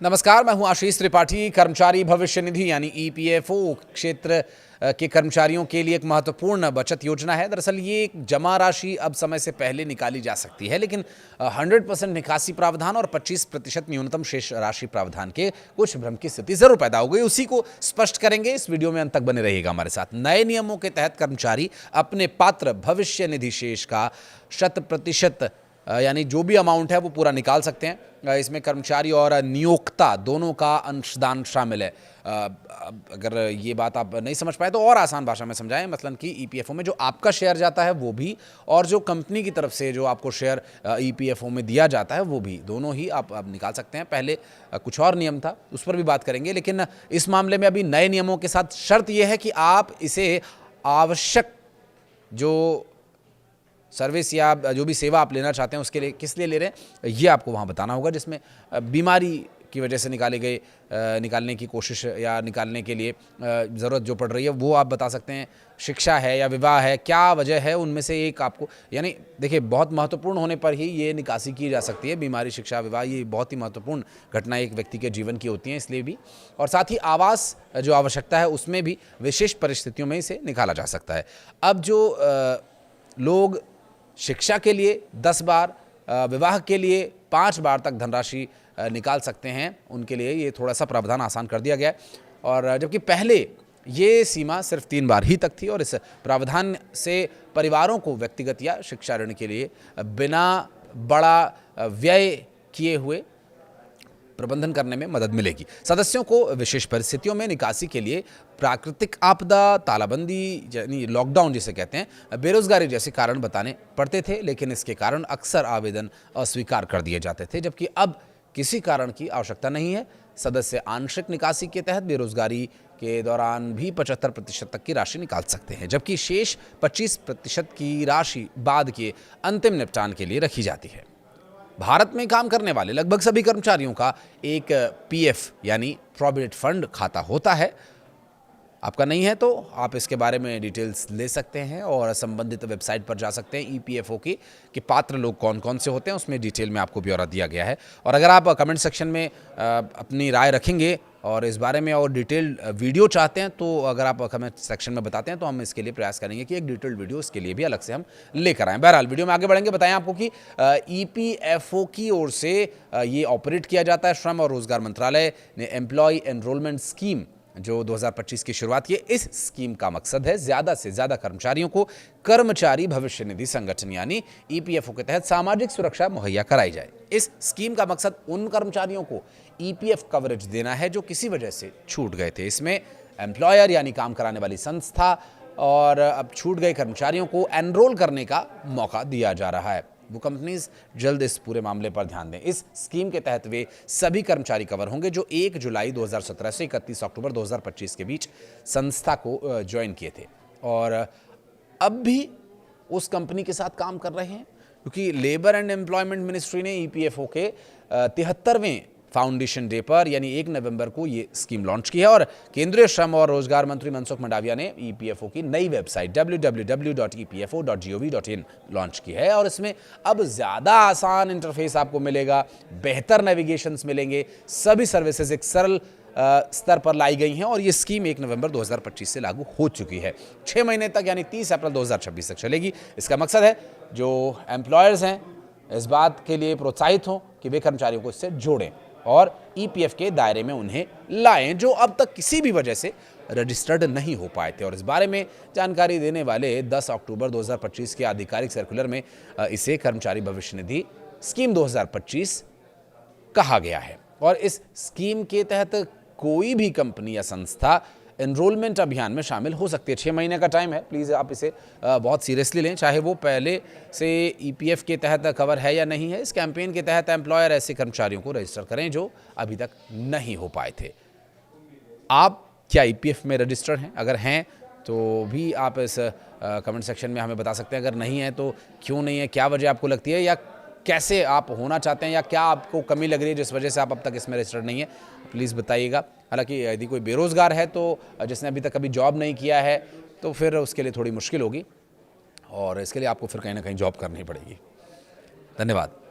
नमस्कार, मैं हूं आशीष त्रिपाठी। कर्मचारी भविष्य निधि यानी ईपीएफओ क्षेत्र के कर्मचारियों के लिए एक महत्वपूर्ण बचत योजना है। दरअसल ये एक जमा राशि अब समय से पहले निकाली जा सकती है, लेकिन 100% निकासी प्रावधान और 25% न्यूनतम शेष राशि प्रावधान के कुछ भ्रम की स्थिति जरूर पैदा हो गई। उसी को स्पष्ट करेंगे, इस वीडियो में अंत तक बने रहिएगा हमारे साथ। नए नियमों के तहत कर्मचारी अपने पात्र भविष्य निधि शेष का 100% यानी जो भी अमाउंट है वो पूरा निकाल सकते हैं। इसमें कर्मचारी और नियोक्ता दोनों का अंशदान शामिल है। अगर ये बात आप नहीं समझ पाए तो और आसान भाषा में समझाएं। मसलन कि ईपीएफओ में जो आपका शेयर जाता है वो भी, और जो कंपनी की तरफ से जो आपको शेयर ईपीएफओ में दिया जाता है वो भी, दोनों ही आप निकाल सकते हैं। पहले कुछ और नियम था, उस पर भी बात करेंगे, लेकिन इस मामले में अभी नए नियमों के साथ शर्त यह है कि आप इसे आवश्यक जो सर्विस या जो भी सेवा आप लेना चाहते हैं उसके लिए किस लिए ले रहे हैं ये आपको वहाँ बताना होगा। जिसमें बीमारी की वजह से निकालने की कोशिश या निकालने के लिए ज़रूरत जो पड़ रही है वो आप बता सकते हैं। शिक्षा है या विवाह है, क्या वजह है, उनमें से एक आपको, यानी देखिए बहुत महत्वपूर्ण होने पर ही ये निकासी की जा सकती है। बीमारी, शिक्षा, विवाह, ये बहुत ही महत्वपूर्ण घटना एक व्यक्ति के जीवन की होती हैं, इसलिए भी। और साथ ही आवास जो आवश्यकता है उसमें भी विशेष परिस्थितियों में इसे निकाला जा सकता है। अब जो लोग शिक्षा के लिए 10 बार, विवाह के लिए 5 बार तक धनराशि निकाल सकते हैं, उनके लिए ये थोड़ा सा प्रावधान आसान कर दिया गया है। और जबकि पहले ये सीमा सिर्फ 3 बार ही तक थी, और इस प्रावधान से परिवारों को व्यक्तिगत या शिक्षा ऋण के लिए बिना बड़ा व्यय किए हुए प्रबंधन करने में मदद मिलेगी। सदस्यों को विशेष परिस्थितियों में निकासी के लिए प्राकृतिक आपदा, तालाबंदी यानी लॉकडाउन जिसे कहते हैं, बेरोजगारी जैसे कारण बताने पड़ते थे, लेकिन इसके कारण अक्सर आवेदन अस्वीकार कर दिए जाते थे। जबकि अब किसी कारण की आवश्यकता नहीं है। सदस्य आंशिक निकासी के तहत बेरोजगारी के दौरान भी 75% तक की राशि निकाल सकते हैं, जबकि शेष 25% की राशि बाद के अंतिम निपटान के लिए रखी जाती है। भारत में काम करने वाले लगभग सभी कर्मचारियों का एक पीएफ यानी प्रोविडेंट फंड खाता होता है। आपका नहीं है तो आप इसके बारे में डिटेल्स ले सकते हैं और संबंधित वेबसाइट पर जा सकते हैं ईपीएफओ की, कि पात्र लोग कौन कौन से होते हैं, उसमें डिटेल में आपको ब्यौरा दिया गया है। और अगर आप कमेंट सेक्शन में अपनी राय रखेंगे और इस बारे में और डिटेल्ड वीडियो चाहते हैं, तो अगर आप कमेंट सेक्शन में बताते हैं तो हम इसके लिए प्रयास करेंगे कि एक डिटेल्ड वीडियो इसके लिए भी अलग से हम लेकर आएँ। बहरहाल वीडियो में आगे बढ़ेंगे, बताएं आपको कि ईपीएफओ की ओर से ये ऑपरेट किया जाता है। श्रम और रोजगार मंत्रालय ने एम्प्लॉय एनरोलमेंट स्कीम जो 2025 की शुरुआत की है, इस स्कीम का मकसद है ज़्यादा से ज़्यादा कर्मचारियों को कर्मचारी भविष्य निधि संगठन यानी ईपीएफओ के तहत सामाजिक सुरक्षा मुहैया कराई जाए। इस स्कीम का मकसद उन कर्मचारियों को ईपीएफ कवरेज देना है जो किसी वजह से छूट गए थे। इसमें एम्प्लॉयर यानी काम कराने वाली संस्था और अब छूट गए कर्मचारियों को एनरोल करने का मौका दिया जा रहा है। वो कंपनीज जल्द इस पूरे मामले पर ध्यान दें। इस स्कीम के तहत वे सभी कर्मचारी कवर होंगे जो 1 जुलाई 2017 से 31 अक्टूबर 2025 के बीच संस्था को ज्वाइन किए थे और अब भी उस कंपनी के साथ काम कर रहे हैं, क्योंकि लेबर एंड एम्प्लॉयमेंट मिनिस्ट्री ने ईपीएफओ के 73वें फाउंडेशन डे पर यानी 1 नवंबर को ये स्कीम लॉन्च की है। और केंद्रीय श्रम और रोजगार मंत्री मनसुख मंडाविया ने ईपीएफओ की नई वेबसाइट www.epfo.gov.in लॉन्च की है। और इसमें अब ज़्यादा आसान इंटरफेस आपको मिलेगा, बेहतर नेविगेशंस मिलेंगे, सभी सर्विसेज एक सरल स्तर पर लाई गई हैं और ये स्कीम 1 नवंबर 2025 से लागू हो चुकी है। 6 महीने तक यानी 30 अप्रैल 2026 तक चलेगी। इसका मकसद है जो एम्प्लॉयर्स हैं इस बात के लिए प्रोत्साहित हों कि वे कर्मचारियों को इससे जोड़ें और ईपीएफ के दायरे में उन्हें लाएं जो अब तक किसी भी वजह से रजिस्टर्ड नहीं हो पाए थे। और इस बारे में जानकारी देने वाले 10 अक्टूबर 2025 के आधिकारिक सर्कुलर में इसे कर्मचारी भविष्य निधि स्कीम 2025 कहा गया है। और इस स्कीम के तहत कोई भी कंपनी या संस्था एनरोलमेंट अभियान में शामिल हो सकती है। 6 महीने का टाइम है, प्लीज़ आप इसे बहुत सीरियसली लें, चाहे वो पहले से ईपीएफ के तहत कवर है या नहीं है। इस कैंपेन के तहत एम्प्लॉयर ऐसे कर्मचारियों को रजिस्टर करें जो अभी तक नहीं हो पाए थे। आप क्या ईपीएफ में रजिस्टर्ड हैं? अगर हैं तो भी आप इस कमेंट सेक्शन में हमें बता सकते हैं। अगर नहीं है तो क्यों नहीं है, क्या वजह आपको लगती है, या कैसे आप होना चाहते हैं, या क्या आपको कमी लग रही है जिस वजह से आप अब तक इसमें रजिस्टर्ड नहीं है, प्लीज़ बताइएगा। हालांकि यदि कोई बेरोज़गार है तो जिसने अभी तक कभी जॉब नहीं किया है तो फिर उसके लिए थोड़ी मुश्किल होगी और इसके लिए आपको फिर कहीं ना कहीं जॉब करनी पड़ेगी। धन्यवाद।